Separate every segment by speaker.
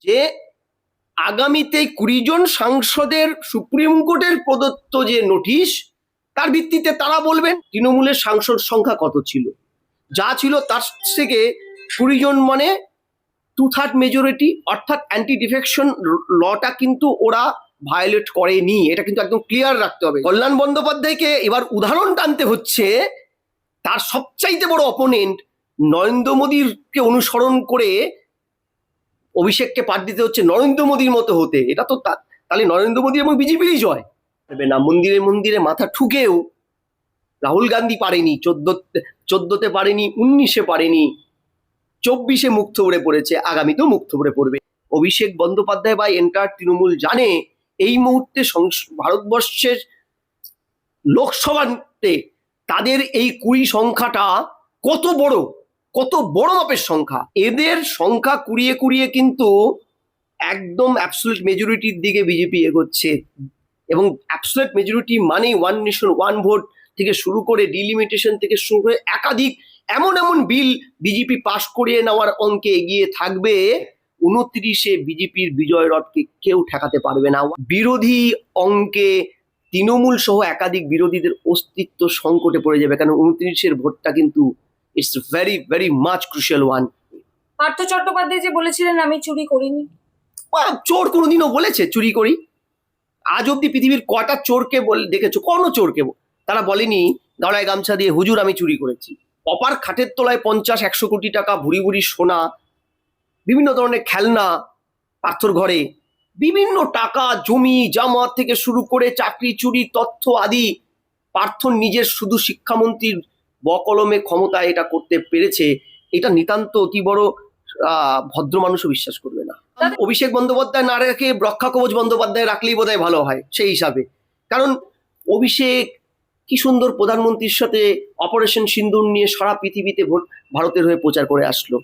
Speaker 1: যে আগামীতে 20 জন সাংসদের সুপ্রিম কোর্টের প্রদত্ত যে নোটিশ, তার ভিত্তিতে তারা বলবেন তৃণমূলের সাংসদ সংখ্যা কত ছিল। যা ছিল তার থেকে 20 জন মানে 2/3 মেজরিটি, অর্থাৎ অ্যান্টি ডিফেকশন লটা কিন্তু ওরা ভায়োলেট করেনি। এটা কিন্তু একদম ক্লিয়ার রাখতে হবে। কল্যাণ বন্দ্যোপাধ্যায়কে এবার উদাহরণ টানতে হচ্ছে, তার সবচাইতে বড় অপোনেন্ট নরেন্দ্র মোদীকে অনুসরণ করে অভিষেককে পাঠ দিতে হচ্ছে নরেন্দ্র মোদীর মতো হতে। এটা তো তাহলে নরেন্দ্র মোদী এবং বিজেপিরই জয় হবে না। মন্দিরে মন্দিরে মাথা ঠুকেও রাহুল গান্ধী পারেনি, 14তে পারেনি, 19-এ পারেনি, 24-এ মুখ থুবড়ে পড়েছে, আগামীতেও মুখ থুবড়ে পড়বে। অভিষেক বন্দ্যোপাধ্যায় বা এন্টার তৃণমূল জানে এই মুহূর্তে ভারতবর্ষের লোকসভাতে তাদের এই 20 সংখ্যাটা কত বড় মাপের সংখ্যা। এদের সংখ্যা কুড়িয়ে কিন্তু একদম অ্যাবসলিউট মেজরিটির দিকে বিজেপি এগোচ্ছে। এবং অ্যাবসলিউট মেজরিটি মানে ওয়ান নেশন ওয়ান ভোট থেকে শুরু করে ডিলিমিটেশন থেকে শুরু করে একাধিক এমন বিল বিজেপি পাশ করিয়ে নেওয়ার অঙ্কে এগিয়ে থাকবে। 29-এ বিজেপির বিজয় রথকে কেউ ঠেকাতে পারবে না। বিরোধী অঙ্কে তৃণমূল সহ একাধিক বিরোধীদের অস্তিত্ব সংকটে পড়ে যাবে, কারণ 29-এর ভোটটা কিন্তু it's very very much crucial one.
Speaker 2: Partha Chattopadhyay যে বলেছিলেন আমি চুরি করিনি,
Speaker 1: চোর কোনোদিনও বলেছে চুরি করি? আজ অব্দি পৃথিবীর কটা চোরকে দেখেছো? কোনো চোরকে তারা বলেনি গলায় গামছা দিয়ে হুজুর আমি চুরি করেছি। অপার খাটের তলায় 50-100 কোটি টাকা ভুরি ভুরি সোনা, বিভিন্ন ধরনের খেলনা পার্থর ঘরে, বিভিন্ন টাকা জমি জামা থেকে শুরু করে চাকরি চুরি তথ্য আদি পার্থ নিজের শুধু শিক্ষামন্ত্রীর বকলমে ক্ষমতায় এটা করতে পেরেছে। এটা নিতান্ত অতি বড় ভদ্র মানুষও বিশ্বাস করবে না। অভিষেক বন্দ্যোপাধ্যায় না রেখে রক্ষা কবচ বন্দ্যোপাধ্যায় রাখলেই বোধহয় ভালো হয় সেই হিসাবে। কারণ অভিষেক কি সুন্দর প্রধানমন্ত্রীর সাথে অপারেশন সিন্দুর নিয়ে সারা পৃথিবীতে ভারতের হয়ে প্রচার করে আসলো।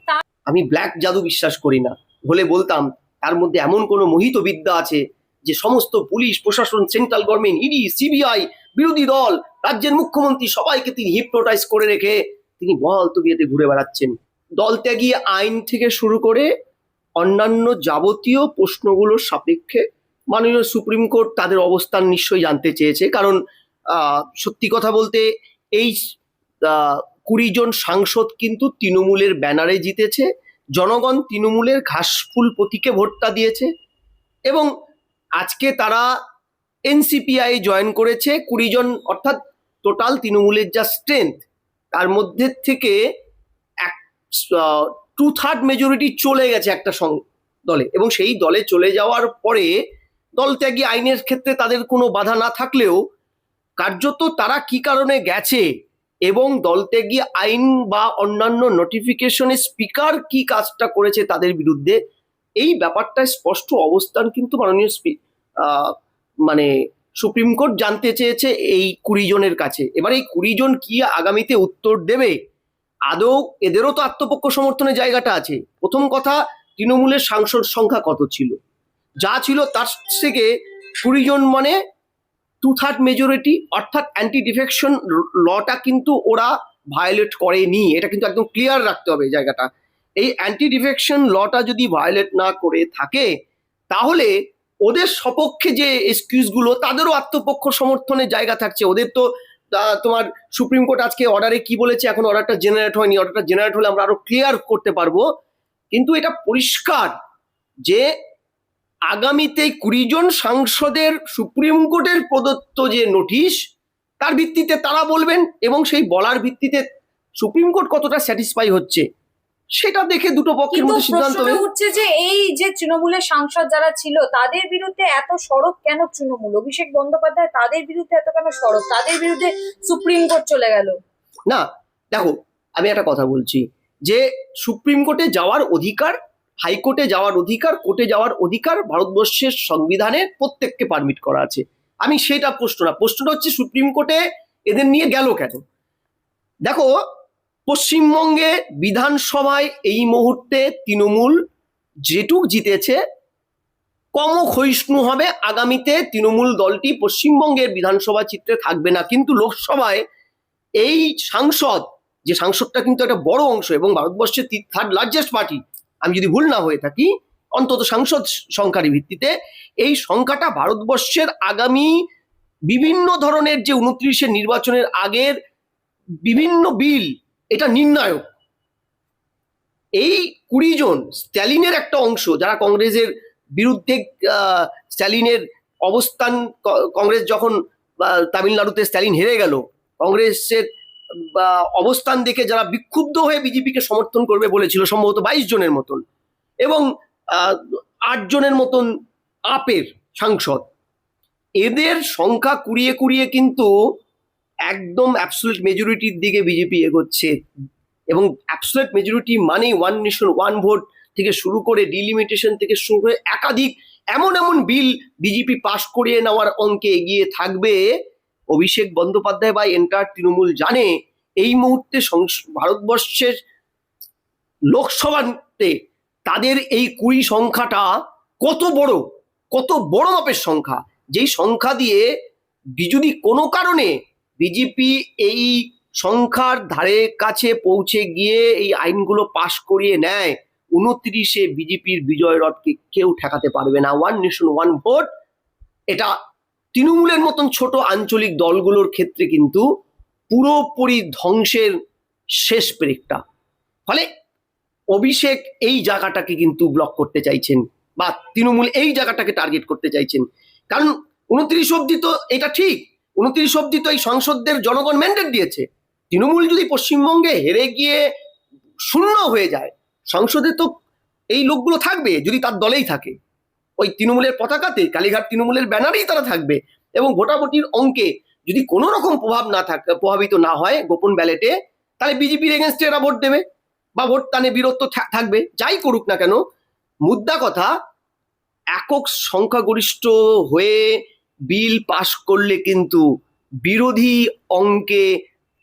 Speaker 1: আমি ব্ল্যাক জাদু বিশ্বাস করি না, হলে বলতাম তার মধ্যে এমন কোনো মোহিত বিদ্যা আছে যে সমস্ত পুলিশ প্রশাসন, সেন্ট্রাল গভর্নমেন্ট, ইডি, সিবিআই, বিরোধী দল, রাজ্যের মুখ্যমন্ত্রী সবাইকে তিনি হিপনোটাইজ করে রেখে তিনি বহাল তবিয়তে ঘুরে বেড়াচ্ছেন। দলত্যাগী আইন থেকে শুরু করে অন্যান্য যাবতীয় প্রশ্নগুলোর সাপেক্ষে মাননীয় সুপ্রিম কোর্ট তাদের অবস্থান নিশ্চয়ই জানতে চেয়েছে। কারণ সত্যি কথা বলতে এই 20 জন সাংসদ কিন্তু তৃণমূলের ব্যানারে জিতেছে। জনগণ তৃণমূলের ঘাসফুল প্রতীকে ভোটটা দিয়েছে এবং আজকে তারা এনসিপিআই জয়েন করেছে 20 জন, অর্থাৎ টোটাল তৃণমূলের যা স্ট্রেংথ তার মধ্যে থেকে 2/3 মেজরিটি চলে গেছে একটা দলে। এবং সেই দলে চলে যাওয়ার পরে দলত্যাগী আইনের ক্ষেত্রে তাদের কোনো বাধা না থাকলেও কার্যত তারা কি কারণে গেছে এবং দলত্যাগী আইন বা অন্যান্য নোটিফিকেশনে স্পিকার কি কাজটা করেছে তাদের বিরুদ্ধে, এই ব্যাপারটা স্পষ্ট অবস্থান কিন্তু মাননীয় মানে সুপ্রিম কোর্ট জানতে চেয়েছে এই 20 জনের কাছে। এবার এই 20 জন কি আগামীতে উত্তর দেবে? আদৌ এদেরও তো আত্মপক্ষ সমর্থনের জায়গাটা আছে। প্রথম কথা, তৃণমূলের সাংসদ সংখ্যা কত ছিল? যা ছিল তার থেকে 20 জন মানে 2/3 মেজরিটি, অর্থাৎ অ্যান্টি ডিফেকশন লটা কিন্তু ওরা ভায়োলেট করেনি। এটা কিন্তু একদম ক্লিয়ার রাখতে হবে জায়গাটা। এই অ্যান্টি ডিফেকশন লটা যদি ভায়োলেট না করে থাকে তাহলে ওদের সপক্ষে যে এক্সকিউজগুলো তাদেরও আত্মপক্ষ সমর্থনের জায়গা থাকছে। ওদের তো তোমার সুপ্রিম কোর্ট আজকে অর্ডারে কি বলেছে, এখন অর্ডারটা জেনারেট হয়নি, অর্ডারটা জেনারেট হলে আমরা আরো ক্লিয়ার করতে পারবো। কিন্তু এটা পরিষ্কার যে আগামীতে 20 জন সাংসদের সুপ্রিম কোর্টের প্রদত্ত যে নোটিশ তার ভিত্তিতে তারা বলবেন এবং সেই বলার ভিত্তিতে সুপ্রিম কোর্ট কতটা স্যাটিসফাই হচ্ছে সেটা দেখে দুটো পক্ষের মধ্যে সিদ্ধান্ত হবে।
Speaker 2: হচ্ছে যে এই যে তৃণমূলের সাংসদ যারা ছিল তাদের বিরুদ্ধে এত সরব কেন তৃণমূল? অভিষেক বন্দ্যোপাধ্যায় তাদের বিরুদ্ধে এত কেন সরব? তাদের বিরুদ্ধে সুপ্রিম কোর্ট চলে গেল
Speaker 1: না। দেখো, আমি একটা কথা বলছি যে সুপ্রিম কোর্টে যাওয়ার অধিকার, হাইকোর্টে যাওয়ার অধিকার, কোর্টে যাওয়ার অধিকার ভারতবর্ষের সংবিধানে প্রত্যেককে পারমিট করা আছে। আমি সেটা প্রশ্নটা হচ্ছে সুপ্রিম কোর্টে এদের নিয়ে গেল কেন? দেখো, পশ্চিমবঙ্গে বিধানসভায় এই মুহূর্তে তৃণমূল যেটুক জিতেছে কম ক্ষয়িষ্ণু হবে। আগামীতে তৃণমূল দলটি পশ্চিমবঙ্গের বিধানসভা চিত্রে থাকবে না, কিন্তু লোকসভায় এই সাংসদটা কিন্তু একটা বড় অংশ এবং ভারতবর্ষের 3rd লার্জেস্ট পার্টি, আমি যদি ভুল না হয়ে থাকি, অন্তত সাংসদ সংখ্যার ভিত্তিতে এই সংখ্যাটা ভারতবর্ষের আগামী বিভিন্ন ধরনের যে 29-এর নির্বাচনের আগের বিভিন্ন বিল এটা নির্ণায়ক। এই 20 জন স্ট্যালিনের একটা অংশ যারা কংগ্রেসের বিরুদ্ধে, স্ট্যালিনের অবস্থান, কংগ্রেস যখন তামিলনাড়ুতে স্ট্যালিন হেরে গেল, কংগ্রেসের অবস্থান দেখে যারা বিক্ষুব্ধ হয়ে বিজেপিকে সমর্থন করবে বলেছিল, সম্ভবত 22 জনের মতন, এবং 8 জনের মতন আপের সাংসদ, এদের সংখ্যা কুড়িয়ে কুড়িয়ে কিন্তু একদম অ্যাবসলিউট মেজরিটির দিকে বিজেপি এগোচ্ছে। এবং অ্যাবসলিউট মেজরিটি মানে ওয়ান নেশন ওয়ান ভোট থেকে শুরু করে ডিলিমিটেশন থেকে শুরু করে একাধিক এমন এমন বিল বিজেপি পাশ করিয়ে নেওয়ার অঙ্কে এগিয়ে থাকবে। অভিষেক বন্দ্যোপাধ্যায় বা এন্টার তৃণমূল জানে এই মুহূর্তে ভারতবর্ষের লোকসভাতে তাদের এই 20 সংখ্যাটা কত বড় মাপের সংখ্যা, যেই সংখ্যা দিয়ে যদি কোনো কারণে বিজেপি এই সংখ্যার ধারে কাছে পৌঁছে গিয়ে এই আইনগুলো পাশ করিয়ে নেয়, 29-এ বিজেপির বিজয় রথকে কেউ ঠেকাতে পারবে না। ওয়ান নেশন ওয়ান ভোট এটা তৃণমূলের মতন ছোট আঞ্চলিক দলগুলোর ক্ষেত্রে কিন্তু পুরোপুরি ধ্বংসের শেষ পেরেকটা। ফলে অভিষেক এই জায়গাটাকে কিন্তু ব্লক করতে চাইছেন, বা তৃণমূল এই জায়গাটাকে টার্গেট করতে চাইছেন। কারণ 29 অব্দি তো এটা ঠিক, 29 অব্দি তো এই সংসদদের জনগণ ম্যান্ডেট দিয়েছে। তৃণমূল যদি পশ্চিমবঙ্গে হেরে গিয়ে শূন্য হয়ে যায়, সংসদে তো এই লোকগুলো থাকবে যদি তার দলেই থাকে, ওই তৃণমূলের পতাকাতে, কালীঘাট তৃণমূলের ব্যানারেই তারা থাকবে। এবং ভোটাভুটির অঙ্কে যদি কোনো রকম প্রভাবিত না হয় গোপন ব্যালেটে, তাহলে বিজেপির এগেনস্টে এরা ভোট দেবে বা ভোট টানে বিরত থাকবে, যাই করুক না কেন। মুদ্রা কথা, একক সংখ্যাগরিষ্ঠ হয়ে বিল পাশ করলে কিন্তু বিরোধী অঙ্কে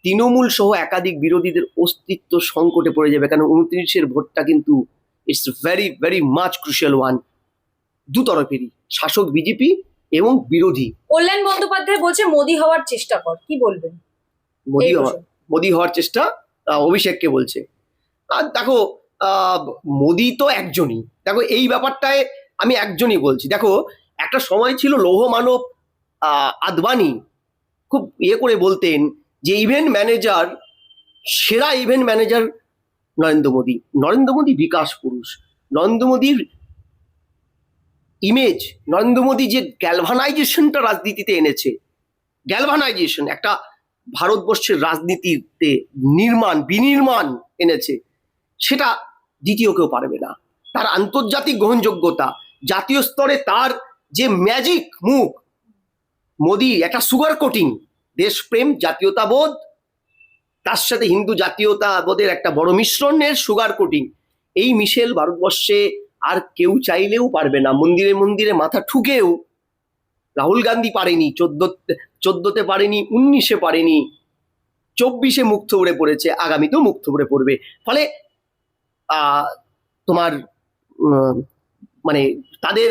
Speaker 1: তৃণমূল সহ একাধিক বিরোধীদের অস্তিত্ব সংকটে পড়ে যাবে। কারণ 29-এর ভোটটা কিন্তু it's very very much crucial one, দুতরফেরই, শাসক বিজেপি এবং বিরোধী।
Speaker 2: কল্যাণ বন্দ্যোপাধ্যায় বলছে মোদি হওয়ার চেষ্টা কর, কি বলবেন?
Speaker 1: মোদি হওয়ার চেষ্টা অভিষেককে বলছে। আর দেখো, মোদি তো একজনই, দেখো এই ব্যাপারটায় আমি একজনই বলছি। দেখো, একটা সময় ছিল লৌহ মানব আদবানি খুব করে বলতেন যে ইভেন্ট ম্যানেজার, সেরা ইভেন্ট ম্যানেজার নরেন্দ্র মোদি বিকাশ পুরুষ। নরেন্দ্র মোদির ইমেজ, নরেন্দ্র মোদি যে গ্যালভানাইজেশনটা রাজনীতিতে এনেছে, গ্যালভানাইজেশন একটা ভারতবর্ষের রাজনীতিতে বিনির্মাণ এনেছে, সেটা দ্বিতীয় কেউ পারবে না। তার আন্তর্জাতিক গ্রহণযোগ্যতা, জাতীয় স্তরে তার যে ম্যাজিক মুখ, মোদি একটা সুগার কোটিং, দেশপ্রেম, জাতীয়তাবোধ, তার সাথে হিন্দু জাতীয়তাবোধের একটা বড় মিশ্রণের সুগার কোটিং, এই মিশেল ভারতবর্ষে আর কেউ চাইলেও পারবে না। মন্দিরে মন্দিরে মাথা ঠুকেও রাহুল গান্ধী পারেনি, 14-তে পারেনি, 19-এ পারেনি, 24-এ মুখ থুবড়ে পড়েছে, আগামীতেও মুখ থুবড়ে পড়বে। ফলে তোমার মানে তাদের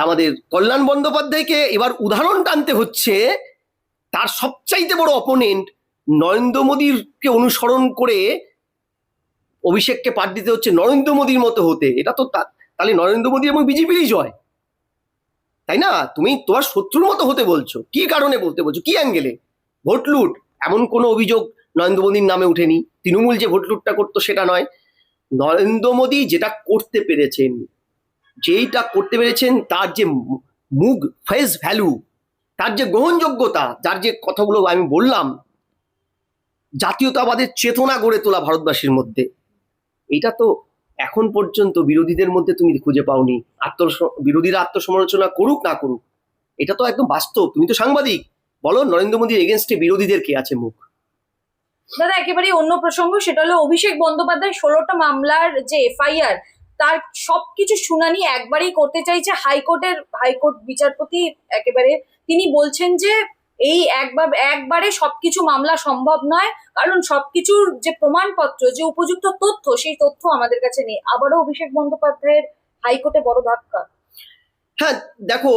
Speaker 1: আমাদের কল্যাণ বন্দ্যোপাধ্যায়কে এবার উদাহরণ টানতে হচ্ছে। তার সবচাইতে বড় অপোনেন্ট নরেন্দ্র মোদীকে অনুসরণ করে অভিষেককে পাঠ দিতে হচ্ছে নরেন্দ্র মোদীর মতো হতে। এটা তো তাহলে নরেন্দ্র মোদী এবং বিজেপিরই জয়, তাই না? তুমি তোমার শত্রুর মতো হতে বলছো, কি কারণে বলতে বলছো, কি অ্যাঙ্গেলে? ভোট লুট, এমন কোনো অভিযোগ নরেন্দ্র মোদীর নামে উঠেনি। তৃণমূল যে ভোট লুটটা করতো সেটা নয়। নরেন্দ্র মোদী যেটা করতে পেরেছেন, তার যে মুখ ফেস ভ্যালু, তার যে গ্রহণযোগ্যতা, যার যে কথাগুলো আমি বললাম, জাতীয়তাবাদের চেতনা গড়ে তোলা ভারতবাসীর মধ্যে, এটা তো এখন পর্যন্ত বিরোধীদের মধ্যে তুমি খুঁজে পাওনি। বিরোধীরা আত্মসমালোচনা করুক না করুক, এটা তো একদম বাস্তব। তুমি তো সাংবাদিক, বলো নরেন্দ্র মোদীর এগেনস্টে বিরোধীদের কে আছে মুখ?
Speaker 2: দাদা, একেবারে অন্য প্রসঙ্গ, সেটা হলো অভিষেক বন্দ্যোপাধ্যায় 16টা মামলার যে এফআইআর, তার সবকিছু শুনানি একবারেই করতে চাইছে হাইকোর্ট বিচারপতি। একেবারে তিনি বলছেন যে এই একবারে সবকিছু মামলা সম্ভব নয়, কারণ সবকিছুর যে প্রমাণপত্র, যে উপযুক্ত তথ্য, সেই তথ্য আমাদের কাছে নেই। আবারও অভিষেক বন্দ্যোপাধ্যায়ের হাইকোর্টে বড় ধাক্কা।
Speaker 1: হ্যাঁ, দেখো,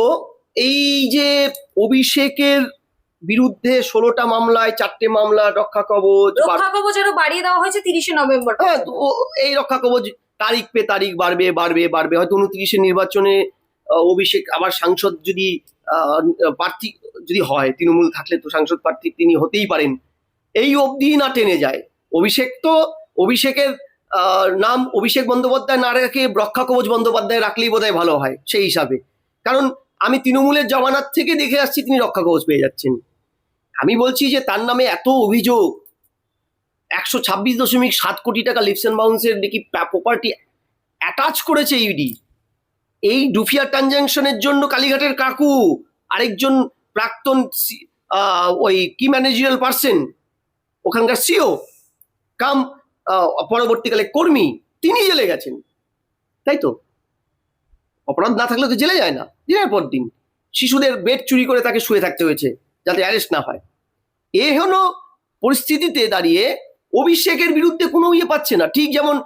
Speaker 1: এই যে অভিষেকের বিরুদ্ধে 16টা মামলায় 4টে মামলা রক্ষা কবচ
Speaker 2: আরো বাড়িয়ে দেওয়া হয়েছে 30শে নভেম্বর।
Speaker 1: হ্যাঁ, এই রক্ষা কবচ তারিখ পে তারিখ বাড়বে বাড়বে বাড়বে, হয়তো 29-এ নির্বাচনে অভিষেক আবার সাংসদ যদি প্রার্থী যদি হয়, তৃণমূল থাকলে তো সাংসদ প্রার্থী তিনি হতেই পারেন, এই অবধি না টেনে যায়। অভিষেকের নাম অভিষেক বন্দ্যোপাধ্যায় না রেখে রক্ষা কবচ বন্দ্যোপাধ্যায় রাখলেই বোধহয় ভালো হয় সেই হিসাবে। কারণ আমি তৃণমূলের জমানার থেকে দেখে আসছি তিনি রক্ষা কবচ পেয়ে যাচ্ছেন। আমি বলছি যে তার নামে এত অভিযোগ, 126.7 কোটি টাকা লিপস অ্যান্ড বাউন্সের নাকি প্রপার্টি অ্যাটাচ করেছে ইডি। এই ডুফিয়া ট্রানজাকশনের জন্য কালীঘাটের কাকু, আরেকজন প্রাক্তন ওই কি ম্যানেজারিয়াল পার্সন, ওখানকার সিও কাম পরবর্তীকালে কর্মী, তিনি জেলে গেছেন। তাই তো, অপরাধ না থাকলে তো জেলে যায় না দিনের পর দিন। শিশুদের বেড চুরি করে তাকে শুয়ে থাকতে হয়েছে যাতে অ্যারেস্ট না হয়। এ হলো পরিস্থিতিতে দাঁড়িয়ে অভিষেকের বিরুদ্ধে কোনো ইয়ে পাচ্ছে না। ঠিক যেমন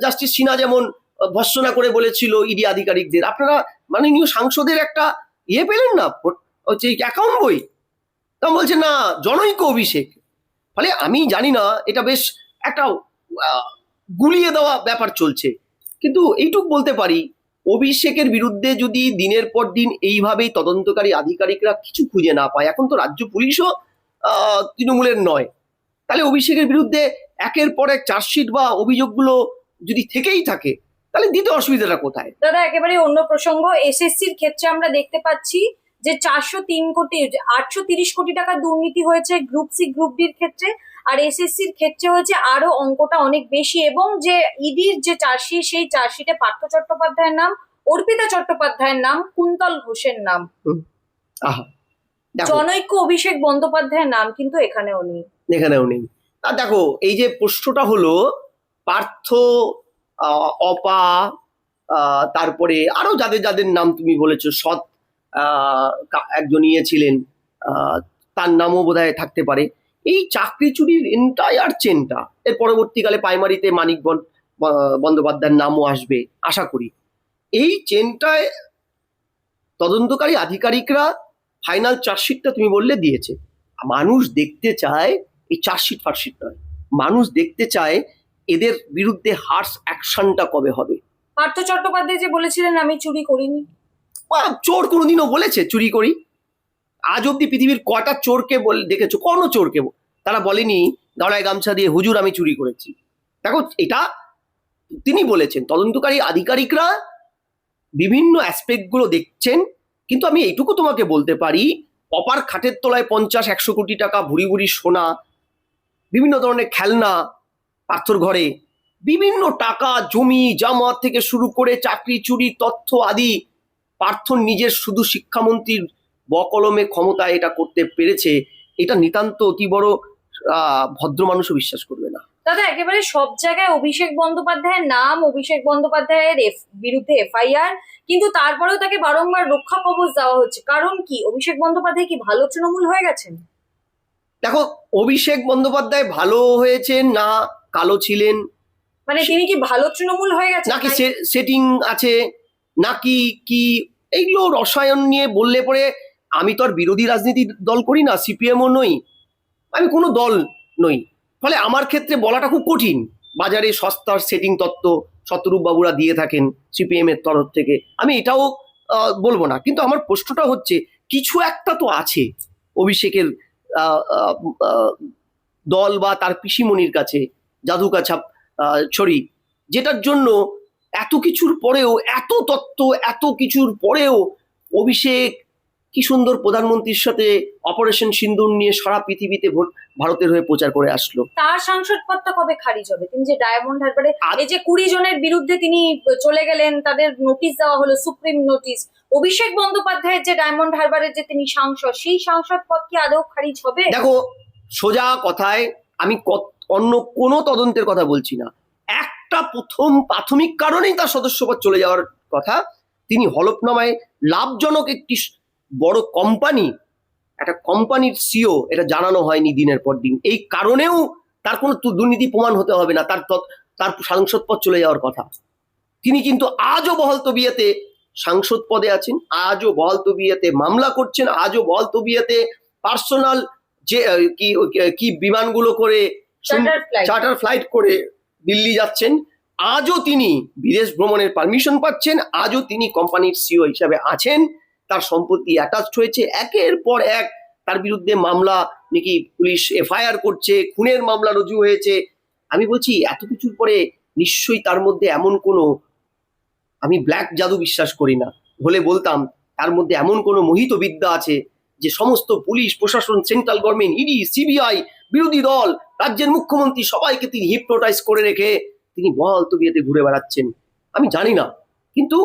Speaker 1: জাস্টিস সিনহা যেমন ভর্ৎসনা করে বলেছিল ইডি আধিকারিকদের, আপনারা মাননীয় সাংসদের একটা ইয়ে পেলেন না, হচ্ছে অ্যাকাউন্ট বই, তা বলছে না জনৈক অভিষেক। ফলে আমি জানি না, এটা বেশ একটা গুলিয়ে দেওয়া ব্যাপার চলছে। কিন্তু এইটুক বলতে পারি, অভিষেকের বিরুদ্ধে যদি দিনের পর দিন এইভাবেই তদন্তকারী আধিকারিকরা কিছু খুঁজে না পায়, এখন তো রাজ্য পুলিশও তৃণমূলের নয়, তাহলে অভিষেকের বিরুদ্ধে একের পর এক চার্জশিট বা অভিযোগগুলো যদি থেকেই থাকে, তাহলে দিতে অসুবিধাটা কোথায়?
Speaker 2: দাদা একেবারে অন্য প্রসঙ্গ, এসএসসির ক্ষেত্রে আমরা দেখতে পাচ্ছি যে 830 কোটি টাকা দুর্নীতি হয়েছে গ্রুপ সি গ্রুপ ডির ক্ষেত্রে, আর এসএসসির ক্ষেত্রে হয়েছে আরো অঙ্কটা অনেক বেশি। এবং যে ইডির যে চার্জশিট, সেই চার্জশিটে পার্থ চট্টোপাধ্যায়ের নাম, অর্পিতা চট্টোপাধ্যায়ের নাম, কুন্তল ঘোষের নাম, জনৈক অভিষেক বন্দ্যোপাধ্যায়ের নাম কিন্তু এখানেও নেই।
Speaker 1: আর দেখো, এই যে প্রশ্নটা হলো পার্থ, অপা, তারপরে আরো যাদের যাদের নাম তুমি বলেছো, সৎ একজন ইয়ে ছিলেন, তার নামও বোধহয় থাকতে পারে। এই চাকরি চুরির এন্টায়ার চেনটা, এর পরবর্তীকালে প্রাইমারিতে মানিক বন্দ্যোপাধ্যায়ের নামও আসবে আশা করি। এই চেনটায় তদন্তকারী আধিকারিকরা ফাইনাল চার্জশিটটা তুমি বললে দিয়েছে। মানুষ দেখতে চায় এই চার্জশিট ফার্জশিট নয়, মানুষ দেখতে চায় এদের বিরুদ্ধে হার্স অ্যাকশনটা কবে হবে।
Speaker 2: পার্থ চট্টোপাধ্যায় যে বলেছিলেন আমি চুরি করিনি,
Speaker 1: চোর কোনোদিনও বলেছে চুরি করি? আজ অব্দি পৃথিবীর কটা চোরকে দেখেছো? কোনো চোরকে তারা বলেনি গলায় গামছা দিয়ে হুজুর আমি চুরি করেছি। দেখো, এটা তিনি বলেছেন, তদন্তকারী আধিকারিকরা বিভিন্ন অ্যাসপেক্টগুলো দেখছেন। কিন্তু আমি এইটুকু তোমাকে বলতে পারি, অপার খাটের তলায় 50-100 কোটি টাকা ভুরি ভুরি সোনা, বিভিন্ন ধরনের খেলনা পাথর ঘরে, বিভিন্ন টাকা জমি জামা থেকে শুরু করে চাকরি চুরি তথ্য আদি, পার্থ নিজের শুধু শিক্ষামন্ত্রীর বকলমে ক্ষমতায় এটা করতে পেরেছে, এটা নিতান্ত অতি বড় ভদ্র মানুষও বিশ্বাস করবে না।
Speaker 2: দাদা একেবারে সব জায়গায় অভিষেক বন্দ্যোপাধ্যায়ের নাম, অভিষেক বন্দ্যোপাধ্যায়ের বিরুদ্ধে এফআইআর, কিন্তু তারপরেও তাকে বারংবার রক্ষা কবচ দেওয়া হচ্ছে। কারণ কি? অভিষেক বন্দ্যোপাধ্যায় কি ভালো তৃণমূল হয়ে গেছেন?
Speaker 1: দেখো, অভিষেক বন্দ্যোপাধ্যায় ভালো হয়েছেন না কালো ছিলেন,
Speaker 2: মানে তিনি কি ভালো তৃণমূল হয়ে গেছেন,
Speaker 1: নাকি সেটিং আছে, নাকি কি, এইগুলো রসায়ন নিয়ে বললে পরে, আমি তো আর বিরোধী রাজনীতি দল করি না, সিপিএমও নই, আমি কোনো দল নই, ফলে আমার ক্ষেত্রে বলাটা খুব কঠিন। বাজারে সস্তার সেটিং তত্ত্ব শতরূপ বাবুরা দিয়ে থাকেন সিপিএম এর তরফ থেকে, আমি এটাও বলবো না। কিন্তু আমার প্রশ্নটা হচ্ছে, কিছু একটা তো আছে অভিষেকের দল বা তার পিসিমণির কাছে জাদু কাছাপ ছড়ি, যেটার জন্য এত কিছুর পরেও, এত তত্ত্ব এত কিছুর পরেও অভিষেক কি সুন্দর প্রধানমন্ত্রীর সাথে অপারেশন সিন্দুর নিয়ে সারা পৃথিবীতে ভারতের হয়ে প্রচার করে আসলো।
Speaker 2: তার সাংসদ পদটা কবে খারিজ হবে? তিনি যে ডায়মন্ড হারবারে এই যে 20 জনের বিরুদ্ধে তিনি চলে গেলেন, তাদের নোটিশ দেওয়া হলো, সুপ্রিম নোটিশ। অভিষেক বন্দ্যোপাধ্যায়ের যে ডায়মন্ড হারবারের যে তিনি সাংসদ, সেই সাংসদ পদ কি আদৌ খারিজ হবে?
Speaker 1: দেখো, সোজা কথায় আমি অন্য কোনো তদন্তের কথা বলছি না, একটা প্রাথমিক কারণেই তার সদস্যপদ চলে যাওয়ার কথা। তিনি হলফনামায় লাভজনক একটি বড় কোম্পানি, একটা কোম্পানির সিও, এটা জানানো হয়নি দিনের পর দিন, এই কারণেও তার কোনো দুর্নীতি প্রমাণ হতে হবে না, তার সাংসদ পদ চলে যাওয়ার কথা। তিনি কিন্তু আজও বহাল তবিয়াতে সাংসদ পদে আছেন, আজও বহাল তবিয়াতে মামলা করছেন, আজও বহাল তবিয়াতে পার্সোনাল যে কি বিমানগুলো করে, চার্টার ফ্লাইট করে দিল্লি যাচ্ছেন, আজও তিনি বিদেশ ভ্রমণের পারমিশন পাচ্ছেন, আজও তিনি কোম্পানির সিইও হিসাবে আছেন, তার সম্পত্তি অ্যাটাচড হয়েছে, একের পর এক তার বিরুদ্ধে মামলা নাকি পুলিশ এফআইআর করছে, খুনের মামলা রুজু হয়েছে। আমি বলছি এত কিছুর পরে নিশ্চয়ই তার মধ্যে এমন কোনো, আমি ব্ল্যাক জাদু বিশ্বাস করি না, হলে বলতাম তার মধ্যে এমন কোনো মোহিত বিদ্যা আছে যে সমস্ত পুলিশ প্রশাসন, সেন্ট্রাল গভর্নমেন্ট, ইডি, সিবিআই, বিরোধী দল, রাজ্যের মুখ্যমন্ত্রী সবাইকে তিনি হিপনোটাইজ করে রেখে তিনি বহাল তবিয়তে ঘুরে বেড়াচ্ছেন। আমি জানি না, কিন্তু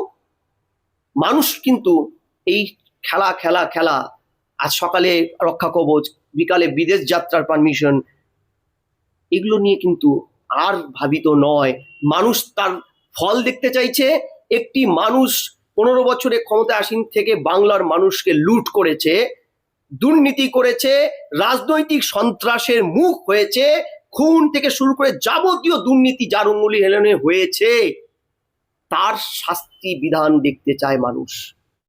Speaker 1: মানুষ কিন্তু এই খেলা খেলা খেলা, আজ সকালে রক্ষা কবচ, বিকালে বিদেশ যাত্রার পারমিশন, এগুলো নিয়ে কিন্তু আর ভাবিত নয়। মানুষ তার ফল দেখতে চাইছে। একটি মানুষ 15 বছরে ক্ষমতা আসীন থেকে বাংলার মানুষকে লুট করেছে, দুর্নীতি করেছে, রাজনৈতিক সন্ত্রাসের মুখ হয়েছে, খুন থেকে শুরু করে যাবতীয় দুর্নীতি যার অঙ্গুলি হেলনে হয়েছে, তার শাস্তি বিধান দেখতে চায় মানুষ।